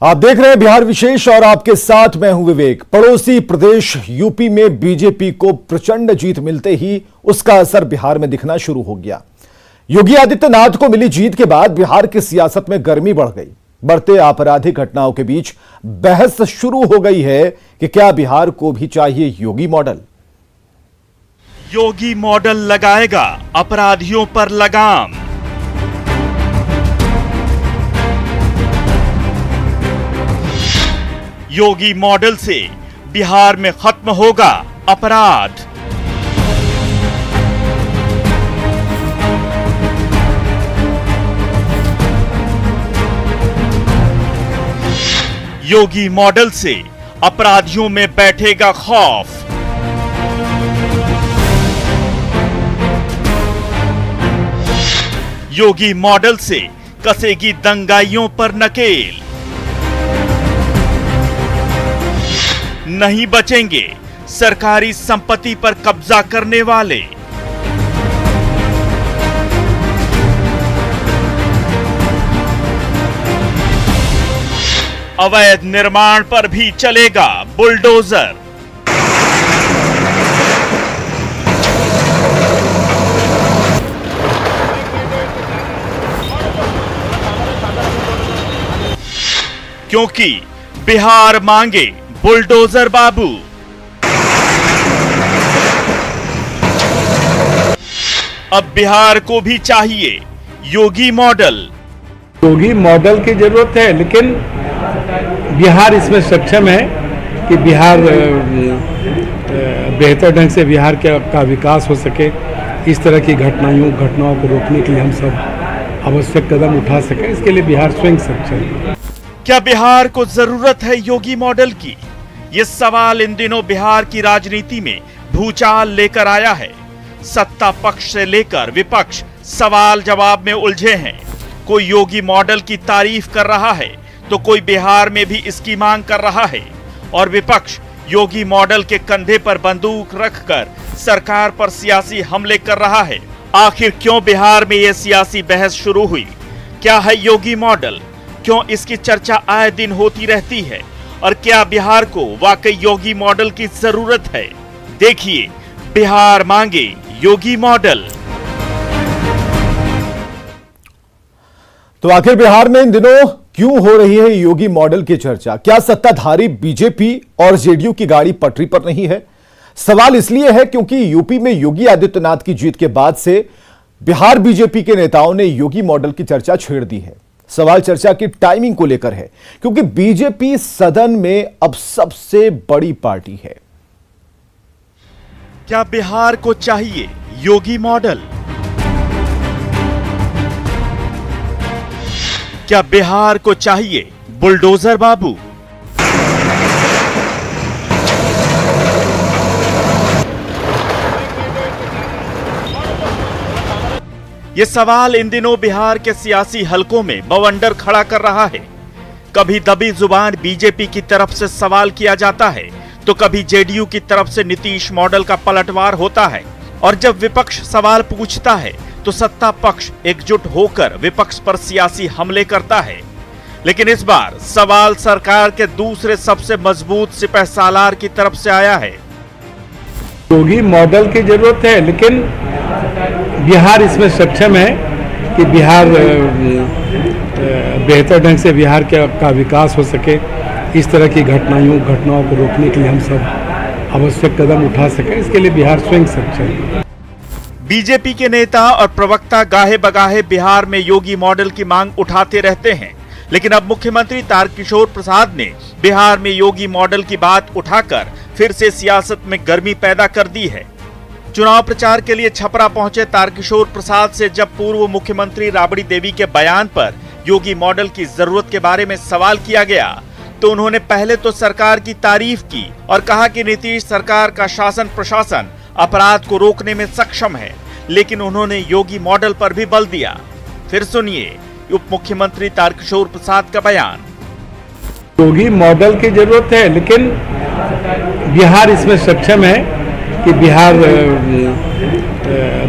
आप देख रहे हैं बिहार विशेष और आपके साथ मैं हूं विवेक। पड़ोसी प्रदेश यूपी में बीजेपी को प्रचंड जीत मिलते ही उसका असर बिहार में दिखना शुरू हो गया। योगी आदित्यनाथ को मिली जीत के बाद बिहार की सियासत में गर्मी बढ़ गई। बढ़ते आपराधिक घटनाओं के बीच बहस शुरू हो गई है कि क्या बिहार को भी चाहिए योगी मॉडल। योगी मॉडल लगाएगा अपराधियों पर लगाम। योगी मॉडल से बिहार में खत्म होगा अपराध। योगी मॉडल से अपराधियों में बैठेगा खौफ। योगी मॉडल से कसेगी दंगाइयों पर नकेल। नहीं बचेंगे सरकारी संपत्ति पर कब्जा करने वाले। अवैध निर्माण पर भी चलेगा बुलडोजर। क्योंकि बिहार मांगे बुलडोजर बाबू। अब बिहार को भी चाहिए योगी मॉडल। योगी मॉडल की जरूरत है, लेकिन बिहार इसमें सक्षम है कि बिहार बेहतर ढंग से बिहार का विकास हो सके। इस तरह की घटनाओं को रोकने के लिए हम सब आवश्यक कदम उठा सकें, इसके लिए बिहार स्वयं सक्षम है। क्या बिहार को जरूरत है योगी मॉडल की? ये सवाल इन दिनों बिहार की राजनीति में भूचाल लेकर आया है। सत्ता पक्ष से लेकर विपक्ष सवाल जवाब में उलझे हैं। कोई योगी मॉडल की तारीफ कर रहा है तो कोई बिहार में भी इसकी मांग कर रहा है, और विपक्ष योगी मॉडल के कंधे पर बंदूक रखकर सरकार पर सियासी हमले कर रहा है। आखिर क्यों बिहार में यह सियासी बहस शुरू हुई? क्या है योगी मॉडल? क्यों इसकी चर्चा आए दिन होती रहती है? और क्या बिहार को वाकई योगी मॉडल की जरूरत है? देखिए, बिहार मांगे योगी मॉडल। तो आखिर बिहार में इन दिनों क्यों हो रही है योगी मॉडल की चर्चा? क्या सत्ताधारी बीजेपी और जेडीयू की गाड़ी पटरी पर नहीं है? सवाल इसलिए है क्योंकि यूपी में योगी आदित्यनाथ की जीत के बाद से बिहार बीजेपी के नेताओं ने योगी मॉडल की चर्चा छेड़ दी है। सवाल चर्चा की टाइमिंग को लेकर है, क्योंकि बीजेपी सदन में अब सबसे बड़ी पार्टी है। क्या बिहार को चाहिए योगी मॉडल? क्या बिहार को चाहिए बुलडोजर बाबू? ये सवाल इन दिनों बिहार के सियासी हलकों में बवंडर खड़ा कर रहा है। कभी दबी जुबान बीजेपी की तरफ से सवाल किया जाता है तो कभी जेडीयू की तरफ से नीतीश मॉडल का पलटवार होता है, और जब विपक्ष सवाल पूछता है तो सत्ता पक्ष एकजुट होकर विपक्ष पर सियासी हमले करता है। लेकिन इस बार सवाल सरकार के दूसरे सबसे मजबूत सिपहसालार की तरफ से आया है। योगी मॉडल की जरूरत है, लेकिन बिहार इसमें सक्षम है कि बिहार बेहतर ढंग से बिहार का विकास हो सके। इस तरह की घटनाओं को रोकने के लिए हम सब आवश्यक कदम उठा सकें, इसके लिए बिहार स्वयं सक्षम है। बीजेपी के नेता और प्रवक्ता गाहे बगाहे बिहार में योगी मॉडल की मांग उठाते रहते हैं, लेकिन अब मुख्यमंत्री तारकिशोर प्रसाद ने बिहार में योगी मॉडल की बात उठाकर फिर से सियासत में गर्मी पैदा कर दी है। चुनाव प्रचार के लिए छपरा पहुंचे तारकिशोर प्रसाद से जब पूर्व मुख्यमंत्री राबड़ी देवी के बयान पर योगी मॉडल की जरूरत के बारे में सवाल किया गया तो उन्होंने पहले तो सरकार की तारीफ की और कहा कि नीतीश सरकार का शासन प्रशासन अपराध को रोकने में सक्षम है, लेकिन उन्होंने योगी मॉडल पर भी बल दिया। फिर सुनिए उप मुख्यमंत्री तारकिशोर प्रसाद का बयान। योगी मॉडल की जरूरत है, लेकिन बिहार इसमें सक्षम है कि बिहार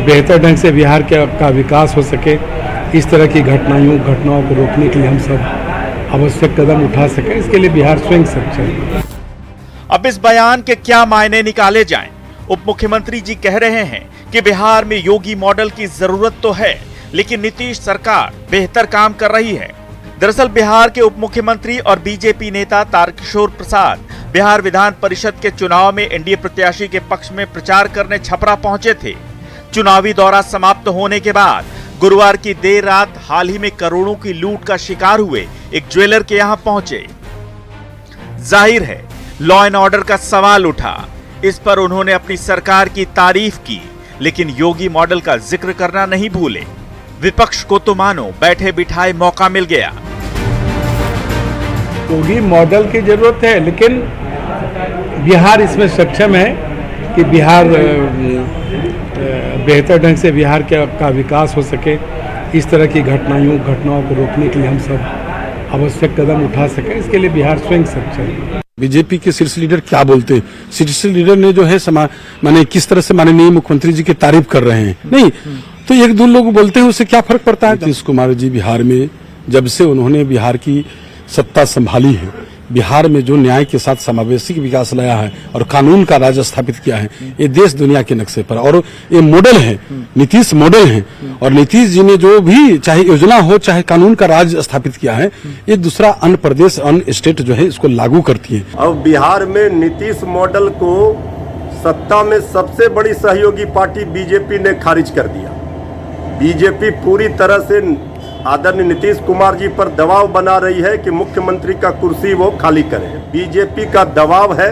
बेहतर ढंग से बिहार का विकास हो सके। इस तरह की घटनाओं को रोकने के लिए हम सब आवश्यक कदम उठा सके, इसके लिए बिहार स्वयं सक्षम है। अब इस बयान के क्या मायने निकाले जाएं? उप मुख्यमंत्री जी कह रहे हैं कि बिहार में योगी मॉडल की जरूरत तो है, लेकिन नीतीश सरकार बेहतर काम कर रही है। दरअसल बिहार के उप मुख्यमंत्री और बीजेपी नेता तारकिशोर प्रसाद बिहार विधान परिषद के चुनाव में एनडीए प्रत्याशी के पक्ष में प्रचार करने छपरा पहुंचे थे। चुनावी दौरा समाप्त होने के बाद गुरुवार की देर रात हाल ही में करोड़ों की लूट का शिकार हुए एक ज्वेलर के यहां पहुंचे। जाहिर है लॉ एंड ऑर्डर का सवाल उठा। इस पर उन्होंने अपनी सरकार की तारीफ की, लेकिन योगी मॉडल का जिक्र करना नहीं भूले। विपक्ष को तो मानो बैठे बिठाए मौका मिल गया। योगी मॉडल की जरूरत है, लेकिन बिहार इसमें सक्षम है कि बिहार बेहतर ढंग से बिहार का विकास हो सके। इस तरह की घटनाओं को रोकने के लिए हम सब आवश्यक कदम उठा सके, इसके लिए बिहार स्वयं सक्षम है। बीजेपी के शीर्ष लीडर क्या बोलते हैं? शीर्ष लीडर ने जो है माने किस तरह से माननीय मुख्यमंत्री जी की तारीफ कर रहे हैं, नहीं तो एक दो लोग बोलते हैं, उससे क्या फर्क पड़ता है? नीतीश कुमार जी बिहार में जब से उन्होंने बिहार की सत्ता संभाली है, बिहार में जो न्याय के साथ समावेशी विकास लाया है और कानून का राज स्थापित किया है, ये देश दुनिया के नक्शे पर, और ये मॉडल है, नीतीश मॉडल है। और नीतीश जी ने जो भी चाहे योजना हो चाहे कानून का राज स्थापित किया है, ये दूसरा अन्य प्रदेश अन्य स्टेट जो है इसको लागू करती है। अब बिहार में नीतीश मॉडल को सत्ता में सबसे बड़ी सहयोगी पार्टी बीजेपी ने खारिज कर दिया। बीजेपी पूरी तरह से आदरणीय नीतीश कुमार जी पर दबाव बना रही है कि मुख्यमंत्री का कुर्सी वो खाली करें। बीजेपी का दबाव है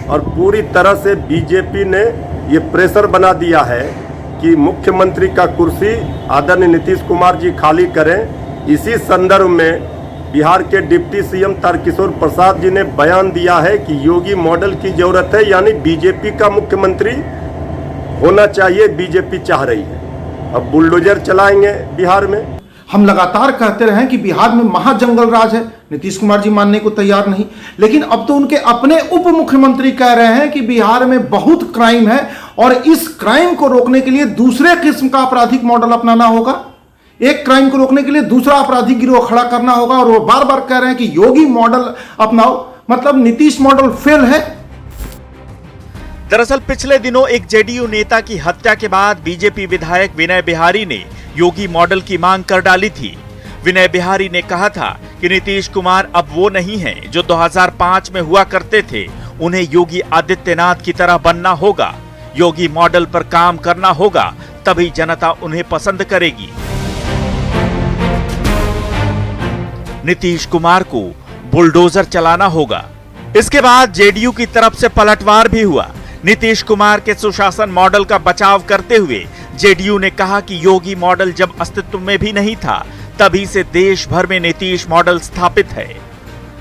और पूरी तरह से बीजेपी ने ये प्रेशर बना दिया है कि मुख्यमंत्री का कुर्सी आदरणीय नीतीश कुमार जी खाली करें। इसी संदर्भ में बिहार के डिप्टी सीएम तारकिशोर प्रसाद जी ने बयान दिया है कि योगी मॉडल की जरूरत है, यानी बीजेपी का मुख्यमंत्री होना चाहिए, बीजेपी चाह रही है। अब बुलडोजर चलाएंगे बिहार में। हम लगातार कहते रहे कि बिहार में महाजंगल राज है, नीतीश कुमार जी मानने को तैयार नहीं, लेकिन अब तो उनके अपने उप मुख्यमंत्री कह रहे हैं कि बिहार में बहुत क्राइम है और इस क्राइम को रोकने के लिए दूसरे किस्म का आपराधिक मॉडल अपनाना होगा। एक क्राइम को रोकने के लिए दूसरा आपराधिक गिरोह खड़ा करना होगा, और वो बार बार कह रहे हैं कि योगी मॉडल अपनाओ, मतलब नीतीश मॉडल फेल है। दरअसल पिछले दिनों एक जेडीयू नेता की हत्या के बाद बीजेपी विधायक विनय बिहारी ने योगी मॉडल की मांग कर डाली थी। विनय बिहारी ने कहा था कि नीतीश कुमार अब वो नहीं हैं जो 2005 में हुआ करते थे, उन्हें योगी आदित्यनाथ की तरह बनना होगा, योगी मॉडल पर काम करना होगा, तभी जनता उन्हें पसंद करेगी। नीतीश कुमार को बुलडोजर चलाना होगा। इसके बाद जेडीयू की तरफ से पलटवार भी हुआ। नीतीश कुमार के सुशासन मॉडल का बचाव करते हुए जेडीयू ने कहा कि योगी मॉडल जब अस्तित्व में भी नहीं था, तभी से देश भर में नीतीश मॉडल स्थापित है।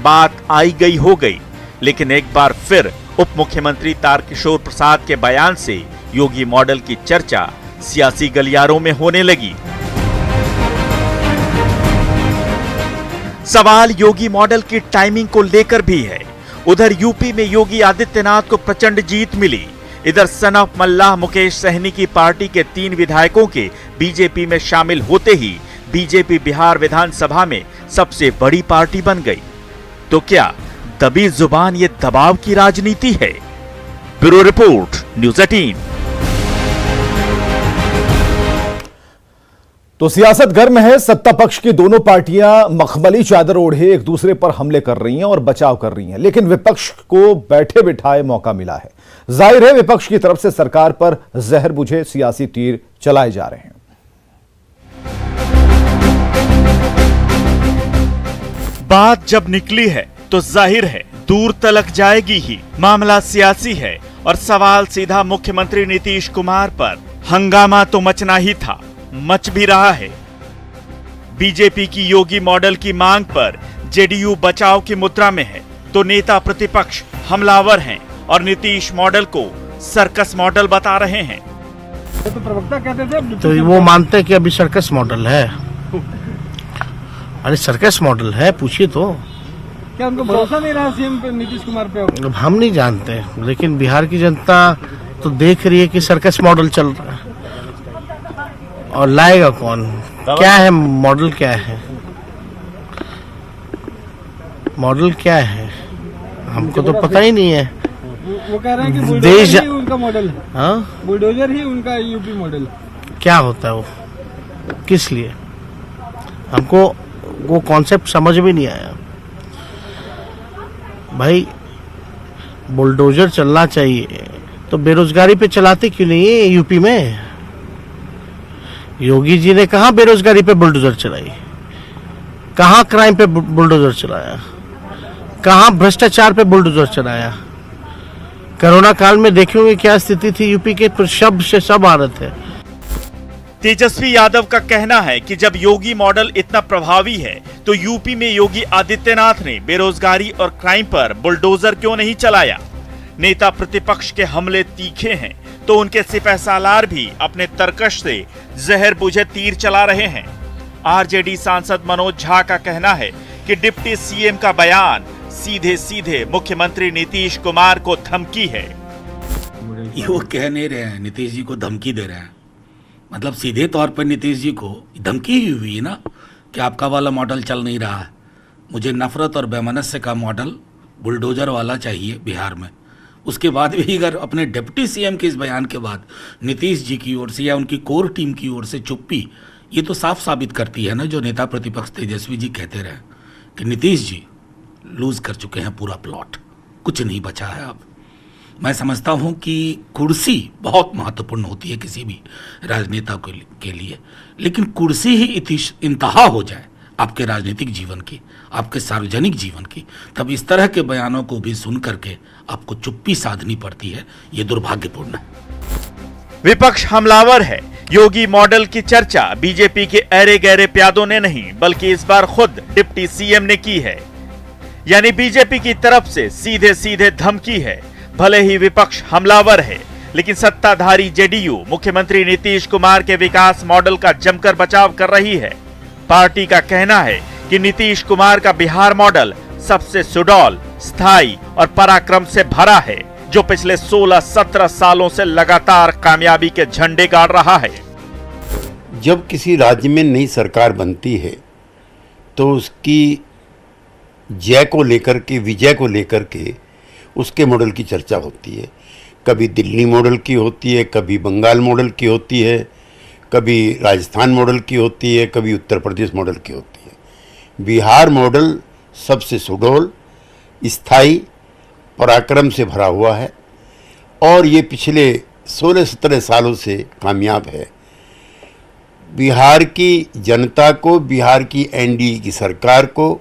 बात आई गई हो गई, लेकिन एक बार फिर उप मुख्यमंत्री तारकिशोर प्रसाद के बयान से योगी मॉडल की चर्चा सियासी गलियारों में होने लगी। सवाल योगी मॉडल की टाइमिंग को लेकर भी है। उधर यूपी में योगी आदित्यनाथ को प्रचंड जीत मिली। इधर सन ऑफ मल्लाह मुकेश सहनी की पार्टी के 3 विधायकों के बीजेपी में शामिल होते ही बीजेपी बिहार विधानसभा में सबसे बड़ी पार्टी बन गई। तो क्या दबी जुबान ये दबाव की राजनीति है? Bureau report, news 18। तो सियासत गर्म है। सत्ता पक्ष की दोनों पार्टियां मखमली चादर ओढ़े एक दूसरे पर हमले कर रही हैं और बचाव कर रही हैं, लेकिन विपक्ष को बैठे बिठाए मौका मिला है। जाहिर है विपक्ष की तरफ से सरकार पर जहर बुझे सियासी तीर चलाए जा रहे हैं। बात जब निकली है तो जाहिर है दूर तलक जाएगी ही। मामला सियासी है और सवाल सीधा मुख्यमंत्री नीतीश कुमार पर। हंगामा तो मचना ही था, मच भी रहा है। बीजेपी की योगी मॉडल की मांग पर जेडीयू बचाव की मुद्रा में है, तो नेता प्रतिपक्ष हमलावर हैं और नीतीश मॉडल को सर्कस मॉडल बता रहे हैं। तो प्रवक्ता कहते थे तो वो मानते हैं कि अभी सर्कस मॉडल है। अरे सर्कस मॉडल है, पूछिए तो। क्या उनको भरोसा नहीं रहा सीएम पे, नीतीश कुमार पे? हम नहीं जानते, लेकिन बिहार की जनता तो देख रही है कि सर्कस मॉडल चल रहा है। और लाएगा कौन? क्या है मॉडल, क्या है? मॉडल क्या है हमको तो पता ही नहीं है। वो कह रहे हैं कि देश- बुलडोजर ही उनका मॉडल है। हाँ, बुलडोजर ही उनका यूपी मॉडल। क्या होता है वो, किस लिए, हमको वो कॉन्सेप्ट समझ में नहीं आया। भाई बुलडोजर चलना चाहिए तो बेरोजगारी पे चलाते क्यों नहीं है यूपी में? योगी जी ने कहां बेरोजगारी पे बुलडोजर चलाई, कहां क्राइम पे बुलडोजर चलाया, कहां भ्रष्टाचार पे बुलडोजर चलाया? कोरोना काल में देखे होंगे क्या स्थिति थी यूपी के, तो शब्द से सब आ रहे थे। तेजस्वी यादव का कहना है कि जब योगी मॉडल इतना प्रभावी है तो यूपी में योगी आदित्यनाथ ने बेरोजगारी और क्राइम पर बुलडोजर क्यों नहीं चलाया। नेता प्रतिपक्ष के हमले तीखे हैं तो उनके सिपहसालार भी अपने तरकश से जहर बुझे तीर चला रहे हैं। आरजेडी सांसद मनोज झा का कहना है कि डिप्टी सीएम का बयान सीधे सीधे मुख्यमंत्री नीतीश कुमार को धमकी है। ये वो कह नहीं रहे हैं, नीतीश जी को धमकी दे रहे हैं। मतलब सीधे तौर पर नीतीश जी को धमकी ही हुई ना कि आपका वाला मॉडल चल नहीं रहा है, मुझे नफरत और बेमनस्य का मॉडल बुलडोजर वाला चाहिए बिहार में। उसके बाद भी अगर अपने डिप्टी सीएम के इस बयान के बाद नीतीश जी की ओर से या उनकी कोर टीम की ओर से चुप्पी, ये तो साफ साबित करती है ना जो नेता प्रतिपक्ष तेजस्वी जी कहते रहे कि नीतीश जी लूज कर चुके हैं पूरा प्लॉट, कुछ नहीं बचा है अब। मैं समझता हूं कि कुर्सी बहुत महत्वपूर्ण होती है किसी भी राजनेता के लिए, लेकिन कुर्सी ही इंतहा हो जाए आपके राजनीतिक जीवन की, आपके सार्वजनिक जीवन की, तब इस तरह के बयानों को भी सुन करके आपको चुप्पी साधनी पड़ती है। ये दुर्भाग्यपूर्ण है। विपक्ष हमलावर है। योगी मॉडल की चर्चा बीजेपी के ऐरे गहरे प्यादों ने नहीं बल्कि इस बार खुद डिप्टी सीएम ने की है। यानी बीजेपी की तरफ से सीधे सीधे धमकी है। भले ही विपक्ष हमलावर है लेकिन सत्ताधारी जेडीयू मुख्यमंत्री नीतीश कुमार के विकास मॉडल का जमकर बचाव कर रही है। पार्टी का कहना है कि नीतीश कुमार का बिहार मॉडल सबसे सुडौल, स्थायी और पराक्रम से भरा है, जो पिछले 16-17 सालों से लगातार कामयाबी के झंडे गाड़ रहा है। जब किसी राज्य में नई सरकार बनती है तो उसकी जय को लेकर के, विजय को लेकर के उसके मॉडल की चर्चा होती है। कभी दिल्ली मॉडल की होती है, कभी बंगाल मॉडल की होती है, कभी राजस्थान मॉडल की होती है, कभी उत्तर प्रदेश मॉडल की होती है। बिहार मॉडल सबसे सुडौल, स्थायी, पराक्रम से भरा हुआ है और ये पिछले 16-17 सालों से कामयाब है। बिहार की जनता को, बिहार की एनडीए की सरकार को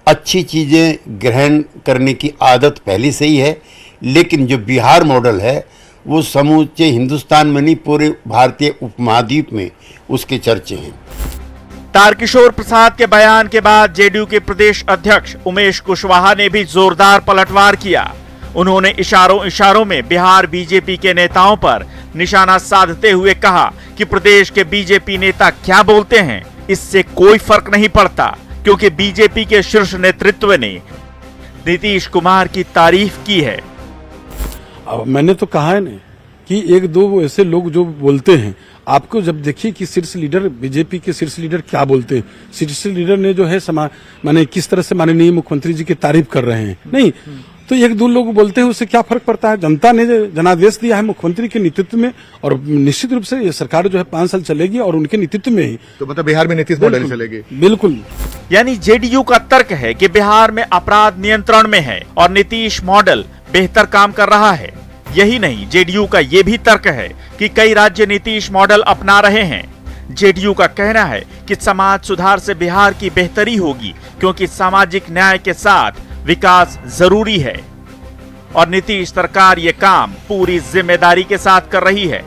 अच्छी चीज़ें ग्रहण करने की आदत पहले से ही है, लेकिन जो बिहार मॉडल है वो समूचे हिंदुस्तान में नहीं, पूरे भारतीय उपमहाद्वीप में उसके चर्चे हैं। तारकिशोर प्रसाद के बयान के बाद जेडीयू के प्रदेश अध्यक्ष उमेश कुशवाहा ने भी जोरदार पलटवार किया। उन्होंने इशारों में बिहार बीजेपी के नेताओं पर निशाना साधते हुए कहा कि प्रदेश के बीजेपी नेता क्या बोलते हैं इससे कोई फर्क नहीं पड़ता, क्योंकि बीजेपी के शीर्ष नेतृत्व ने नीतीश कुमार की तारीफ की है। अब मैंने तो कहा है ना कि एक दो ऐसे लोग जो बोलते हैं, आपको जब देखिए कि शीर्ष लीडर, बीजेपी के शीर्ष लीडर क्या बोलते हैं। शीर्ष लीडर ने जो है माने किस तरह से माननीय मुख्यमंत्री जी की तारीफ कर रहे हैं, नहीं तो एक दो लोग बोलते हैं उससे क्या फर्क पड़ता है। जनता ने जनादेश दिया है मुख्यमंत्री के नेतृत्व में और निश्चित रूप से ये सरकार जो है 5 साल चलेगी और उनके नेतृत्व में ही। तो मतलब बिहार में नीतीश मॉडल चलेगी। बिल्कुल। यानी जेडीयू का तर्क है कि बिहार में अपराध नियंत्रण में है और नीतीश मॉडल बेहतर काम कर रहा है। यही नहीं, जेडीयू का यह भी तर्क है कि कई राज्य नीतीश मॉडल अपना रहे हैं। जेडीयू का कहना है कि समाज सुधार से बिहार की बेहतरी होगी, क्योंकि सामाजिक न्याय के साथ विकास जरूरी है और नीतीश सरकार ये काम पूरी जिम्मेदारी के साथ कर रही है।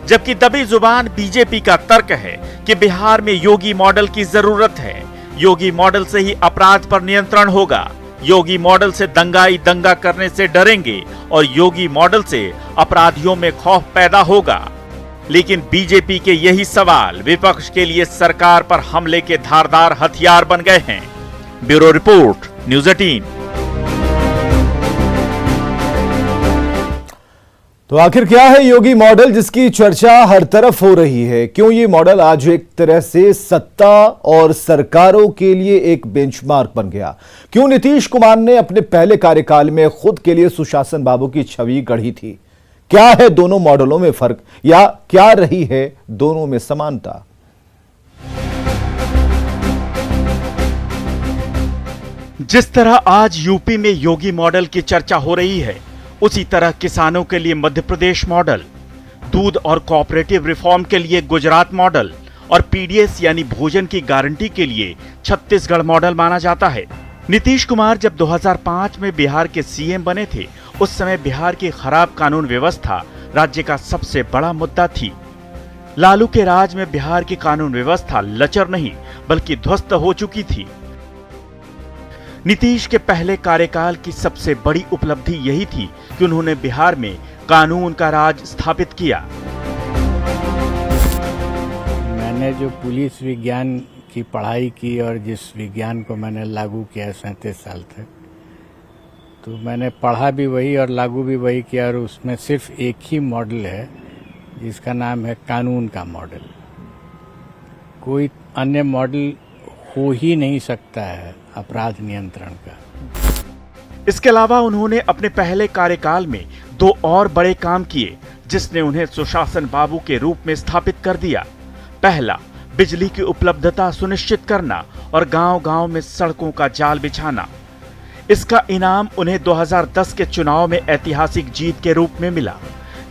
जबकि दबी जुबान बीजेपी का तर्क है कि बिहार में योगी मॉडल की जरूरत है। योगी मॉडल से ही अपराध पर नियंत्रण होगा। योगी मॉडल से दंगाई दंगा करने से डरेंगे और योगी मॉडल से अपराधियों में खौफ पैदा होगा। लेकिन बीजेपी के यही सवाल विपक्ष के लिए सरकार पर हमले के धारदार हथियार बन गए हैं। Bureau report, news 18। तो आखिर क्या है योगी मॉडल जिसकी चर्चा हर तरफ हो रही है? क्यों ये मॉडल आज एक तरह से सत्ता और सरकारों के लिए एक बेंचमार्क बन गया? क्यों नीतीश कुमार ने अपने पहले कार्यकाल में खुद के लिए सुशासन बाबू की छवि गढ़ी थी? क्या है दोनों मॉडलों में फर्क या क्या रही है दोनों में समानता? जिस तरह आज यूपी में योगी मॉडल की चर्चा हो रही है, उसी तरह किसानों के लिए मध्य प्रदेश मॉडल, दूध और कोऑपरेटिव रिफॉर्म के लिए गुजरात मॉडल और पीडीएस यानी भोजन की गारंटी के लिए छत्तीसगढ़ मॉडल माना जाता है। नीतीश कुमार जब 2005 में बिहार के सीएम बने थे, उस समय बिहार की खराब कानून व्यवस्था राज्य का सबसे बड़ा मुद्दा थी। लालू के राज में बिहार की कानून व्यवस्था लचर नहीं बल्कि ध्वस्त हो चुकी थी। नीतीश के पहले कार्यकाल की सबसे बड़ी उपलब्धि यही थी कि उन्होंने बिहार में कानून का राज स्थापित किया। मैंने जो पुलिस विज्ञान की पढ़ाई की और जिस विज्ञान को मैंने लागू किया 37 साल तक, तो मैंने पढ़ा भी वही और लागू भी वही किया, और उसमें सिर्फ एक ही मॉडल है जिसका नाम है कानून का मॉडल। कोई अन्य मॉडल हो ही नहीं सकता है अपराध नियंत्रण का। इसके अलावा उन्होंने अपने पहले कार्यकाल में 2 और बड़े काम किए जिसने उन्हें सुशासन बाबू के रूप में स्थापित कर दिया। पहला, बिजली की उपलब्धता सुनिश्चित करना और गांव-गांव में सड़कों का जाल बिछाना। इसका इनाम उन्हें 2010 के चुनाव में ऐतिहासिक जीत के रूप में मिला।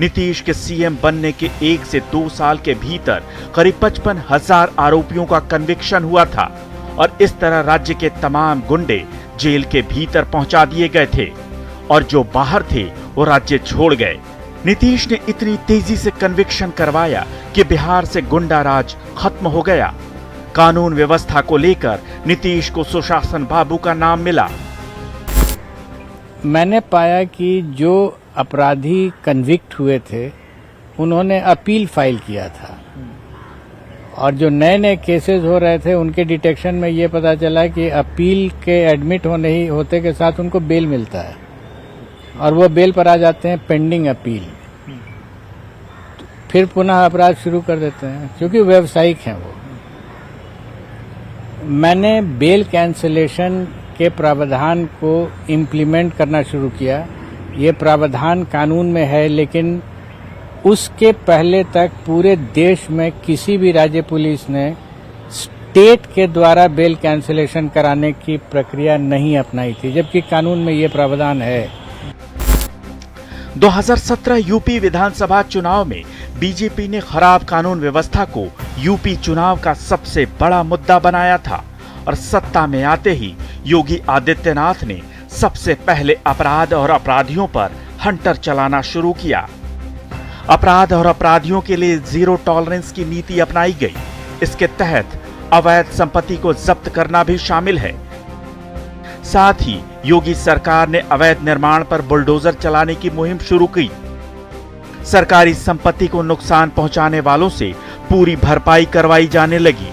नीतीश के सीएम बनने के 1 से 2 साल के भीतर करीब 55,000 आरोपियों का कन्विक्शन हुआ था और इस तरह राज्य के तमाम गुंडे जेल के भीतर पहुंचा दिए गए थे और जो बाहर थे वो राज्य छोड़ गए। नीतीश ने इतनी तेजी से कन्विक्शन करवाया कि बिहार से गुंडा राज खत्म हो गया। कानून व्यवस्था को लेकर नीतीश को सुशासन बाबू का नाम मिला। मैंने पाया कि जो अपराधी कन्विक्ट हुए थे उन्होंने अपील फाइल किया था, और जो नए नए केसेस हो रहे थे उनके डिटेक्शन में ये पता चला कि अपील के एडमिट होते के साथ उनको बेल मिलता है और वो बेल पर आ जाते हैं पेंडिंग अपील। फिर पुनः अपराध शुरू कर देते हैं क्योंकि व्यावसायिक हैं वो। मैंने बेल कैंसिलेशन के प्रावधान को इम्प्लीमेंट करना शुरू किया। ये प्रावधान कानून में है, लेकिन उसके पहले तक पूरे देश में किसी भी राज्य पुलिस ने स्टेट के द्वारा बेल कैंसिलेशन कराने की प्रक्रिया नहीं अपनाई थी, जबकि कानून में ये प्रावधान है। 2017 यूपी विधानसभा चुनाव में बीजेपी ने खराब कानून व्यवस्था को यूपी चुनाव का सबसे बड़ा मुद्दा बनाया था और सत्ता में आते ही योगी आदित्यनाथ ने सबसे पहले अपराध और अपराधियों पर हंटर चलाना शुरू किया। अपराध और अपराधियों के लिए जीरो टॉलरेंस की नीति अपनाई गई। इसके तहत अवैध संपत्ति को जब्त करना भी शामिल है। साथ ही योगी सरकार ने अवैध निर्माण पर बुलडोजर चलाने की मुहिम शुरू की। सरकारी संपत्ति को नुकसान पहुंचाने वालों से पूरी भरपाई करवाई जाने लगी।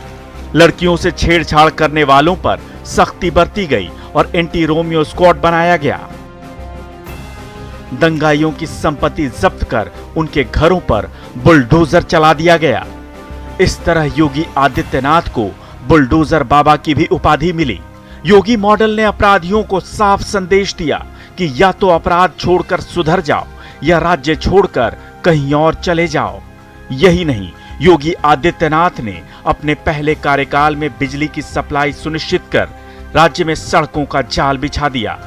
लड़कियों से छेड़छाड़ करने वालों पर सख्ती बरती गई और एंटी रोमियो स्क्वाड बनाया गया। दंगाइयों की संपत्ति जब्त कर उनके घरों पर बुलडोजर चला दिया गया। इस तरह योगी आदित्यनाथ को बुलडोजर बाबा की भी उपाधि मिली। योगी मॉडल ने अपराधियों को साफ संदेश दिया कि या तो अपराध छोड़कर सुधर जाओ या राज्य छोड़कर कहीं और चले जाओ। यही नहीं, योगी आदित्यनाथ ने अपने पहले कार्यकाल में बिजली की सप्लाई सुनिश्चित कर राज्य में सड़कों का जाल बिछा दिया।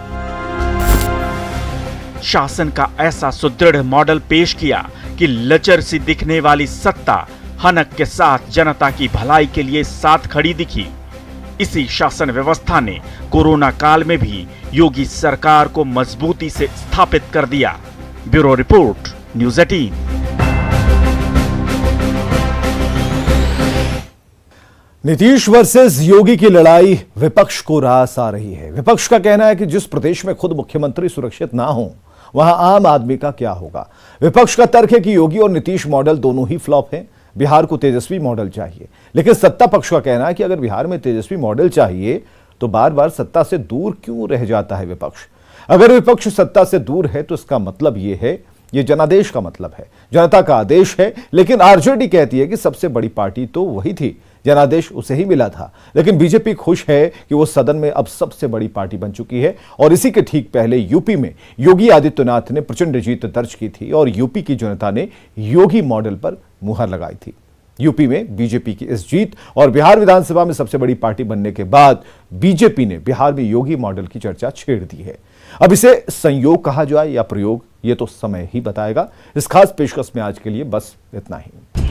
शासन का ऐसा सुदृढ़ मॉडल पेश किया कि लचर सी दिखने वाली सत्ता हनक के साथ जनता की भलाई के लिए साथ खड़ी दिखी। इसी शासन व्यवस्था ने कोरोना काल में भी योगी सरकार को मजबूती से स्थापित कर दिया। Bureau report, news 18। Nitish versus Yogi की लड़ाई विपक्ष को रास आ रही है। विपक्ष का कहना है कि जिस प्रदेश में खुद मुख्यमंत्री सुरक्षित ना हो वहां आम आदमी का क्या होगा। विपक्ष का तर्क है कि योगी और नीतीश मॉडल दोनों ही फ्लॉप हैं, बिहार को तेजस्वी मॉडल चाहिए। लेकिन सत्ता पक्ष का कहना है कि अगर बिहार में तेजस्वी मॉडल चाहिए तो बार बार सत्ता से दूर क्यों रह जाता है विपक्ष। अगर विपक्ष सत्ता से दूर है तो इसका मतलब यह है ये जनादेश का मतलब है, जनता का आदेश है। लेकिन आरजेडी कहती है कि सबसे बड़ी पार्टी तो वही थी, जनादेश उसे ही मिला था। लेकिन बीजेपी खुश है कि वो सदन में अब सबसे बड़ी पार्टी बन चुकी है। और इसी के ठीक पहले यूपी में योगी आदित्यनाथ ने प्रचंड जीत दर्ज की थी और यूपी की जनता ने योगी मॉडल पर मुहर लगाई थी। यूपी में बीजेपी की इस जीत और बिहार विधानसभा में सबसे बड़ी पार्टी बनने के बाद बीजेपी ने बिहार में योगी मॉडल की चर्चा छेड़ दी है। अब इसे संयोग कहा जाए या प्रयोग, ये तो समय ही बताएगा। इस खास पेशकश में आज के लिए बस इतना ही।